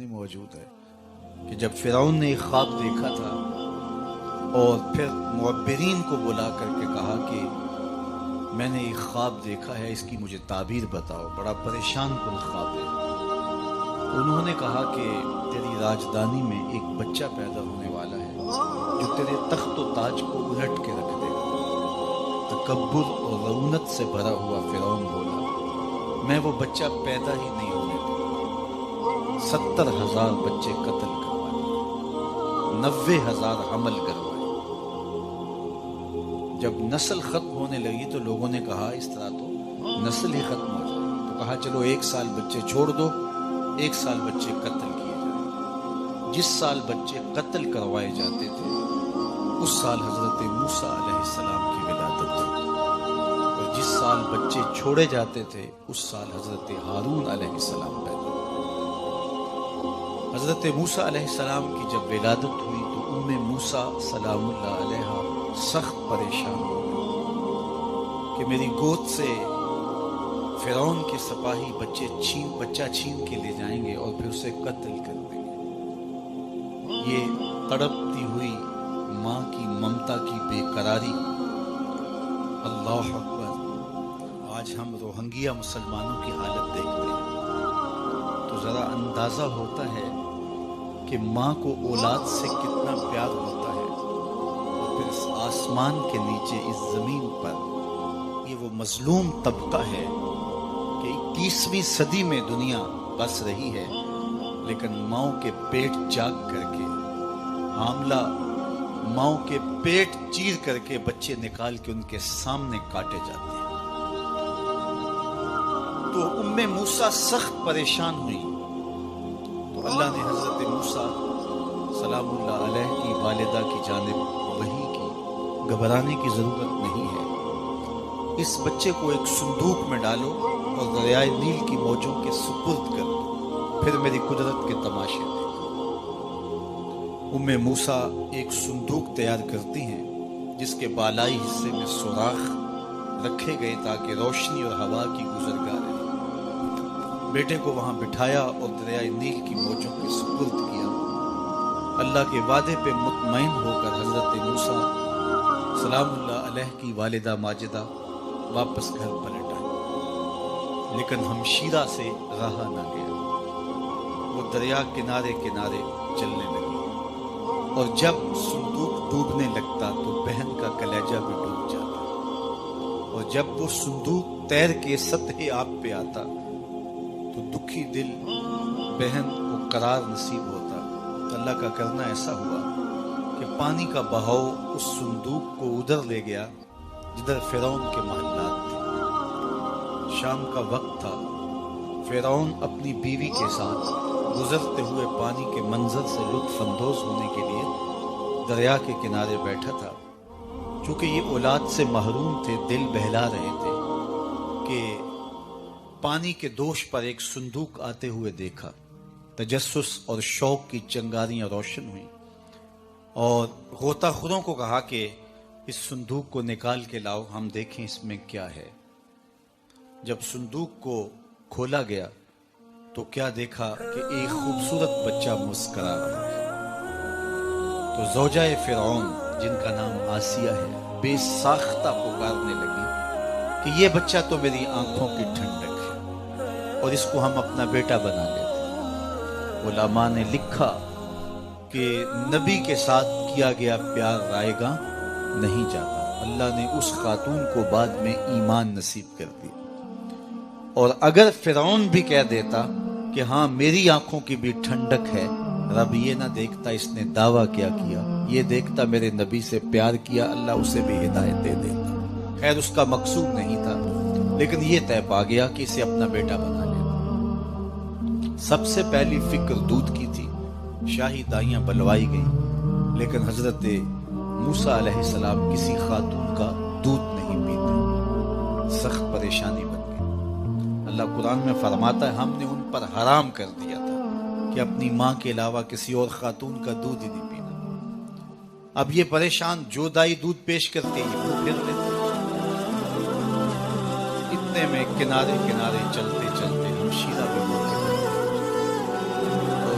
سامنے موجود ہے کہ جب فرعون نے ایک خواب دیکھا تھا اور پھر معبرین کو بلا کر کے کہا کہ میں نے ایک خواب دیکھا ہے، اس کی مجھے تعبیر بتاؤ، بڑا پریشان کن خواب ہے۔ انہوں نے کہا کہ تیری راجدانی میں ایک بچہ پیدا ہونے والا ہے جو تیرے تخت و تاج کو الٹ کے رکھ دے گا۔ تکبر اور رعونت سے بھرا ہوا فرعون بولا، میں وہ بچہ پیدا ہی نہیں ہونے دوں گا۔ 70,000 بچے قتل کروائے، 90,000 حمل کروائے۔ جب نسل ختم ہونے لگی تو لوگوں نے کہا اس طرح تو نسل ہی ختم ہو جائے، تو کہا چلو 1 سال بچے چھوڑ دو، 1 سال بچے قتل کیے جائیں۔ جس سال بچے قتل کروائے جاتے تھے اس سال حضرت موسیٰ علیہ السلام کی ولادت ہوئی، اور جس سال بچے چھوڑے جاتے تھے اس سال حضرت ہارون علیہ السلام پیدا ہوئے۔ حضرت موسیٰ علیہ السلام کی جب ولادت ہوئی تو موسیٰ سلام اللہ علیہ سخت پریشان ہو گئی کہ میری گود سے فرعون کے سپاہی بچہ چھین کے لے جائیں گے اور پھر اسے قتل کر دیں گے۔ یہ تڑپتی ہوئی ماں کی ممتا کی بے قراری، اللہ اکبر۔ آج ہم روہنگیا مسلمانوں کی حالت دیکھتے ہیں تو ذرا اندازہ ہوتا ہے کہ ماں کو اولاد سے کتنا پیار ہوتا ہے، اور پھر اس آسمان کے نیچے اس زمین پر یہ وہ مظلوم طبقہ ہے کہ 21ویں صدی میں دنیا بس رہی ہے، لیکن ماؤں کے پیٹ جاگ کر کے، حاملہ ماؤں کے پیٹ چیر کر کے بچے نکال کے ان کے سامنے کاٹے جاتے ہیں۔ تو موسیٰ سخت پریشان ہوئی تو اللہ نے حضرت موسیٰ سلام اللہ علیہ کی والدہ کی جانب وحی کی، گھبرانے کی ضرورت نہیں ہے، اس بچے کو ایک صندوق میں ڈالو اور دریائے نیل کی موجوں کے سپرد کر دو، پھر میری قدرت کے تماشے دیکھو۔ موسیٰ ایک صندوق تیار کرتی ہیں جس کے بالائی حصے میں سوراخ رکھے گئے تاکہ روشنی اور ہوا کی گزرگاہ رہے۔ بیٹے کو وہاں بٹھایا اور دریائے نیل کی موجوں کے سپرد کیا۔ اللہ کے وعدے پہ مطمئن ہو کر حضرت موسیٰ سلام اللہ علیہ کی والدہ ماجدہ واپس گھر پلٹ آئی، لیکن ہمشیرہ سے رہا نہ گیا۔ وہ دریا کنارے کنارے چلنے لگی، اور جب صندوق ڈوبنے لگتا تو بہن کا کلیجہ بھی ڈوب جاتا، اور جب وہ صندوق تیر کے سطح آب پہ آتا تو دکھی دل بہن کو قرار نصیب ہوتا۔ اللہ کا کرنا ایسا ہوا کہ پانی کا بہاؤ اس صندوق کو ادھر لے گیا جدھر فرعون کے محلات تھے۔ شام کا وقت تھا، فرعون اپنی بیوی کے ساتھ گزرتے ہوئے پانی کے منظر سے لطف اندوز ہونے کے لیے دریا کے کنارے بیٹھا تھا۔ چونکہ یہ اولاد سے محروم تھے، دل بہلا رہے تھے کہ پانی کے دوش پر ایک صندوق آتے ہوئے دیکھا۔ تجسس اور شوق کی چنگاریاں روشن ہوئیں، اور غوطہ خوروں کو کہا کہ اس صندوق کو نکال کے لاؤ، ہم دیکھیں اس میں کیا ہے۔ جب صندوق کو کھولا گیا تو کیا دیکھا کہ ایک خوبصورت بچہ مسکرا رہا ہے۔ تو زوجہ فرعون جن کا نام آسیہ ہے بے ساختہ پکارنے لگی کہ یہ بچہ تو میری آنکھوں کی ٹھنڈک ہے اور اس کو ہم اپنا بیٹا بنا لیتے۔ علماء نے لکھا کہ نبی کے ساتھ کیا گیا پیار رائے گاں نہیں جاتا۔ اللہ نے اس خاتون کو بعد میں ایمان نصیب کر دیا، اور اگر فرعون بھی کہہ دیتا کہ ہاں میری آنکھوں کی بھی ٹھنڈک ہے، رب یہ نہ دیکھتا اس نے دعویٰ کیا، یہ دیکھتا میرے نبی سے پیار کیا، اللہ اسے بھی ہدایت دے دیتا۔ خیر اس کا مقصود نہیں تھا، لیکن یہ طے پا گیا کہ اسے اپنا بیٹا بنا لیتا۔ سب سے پہلی فکر دودھ کی تھی، شاہی دائیاں بلوائی گئیں، لیکن حضرت موسیٰ علیہ السلام کسی خاتون کا دودھ نہیں پیتے، سخت پریشانی بن گئی۔ اللہ قرآن میں فرماتا ہے ہم نے ان پر حرام کر دیا تھا کہ اپنی ماں کے علاوہ کسی اور خاتون کا دودھ ہی نہیں پینا۔ اب یہ پریشان، جو دائی دودھ پیش کرتے ہیں وہ پھر لیتے۔ اتنے میں کنارے کنارے چلتے چلتے ہمشیرہ بھی موقع پر، اور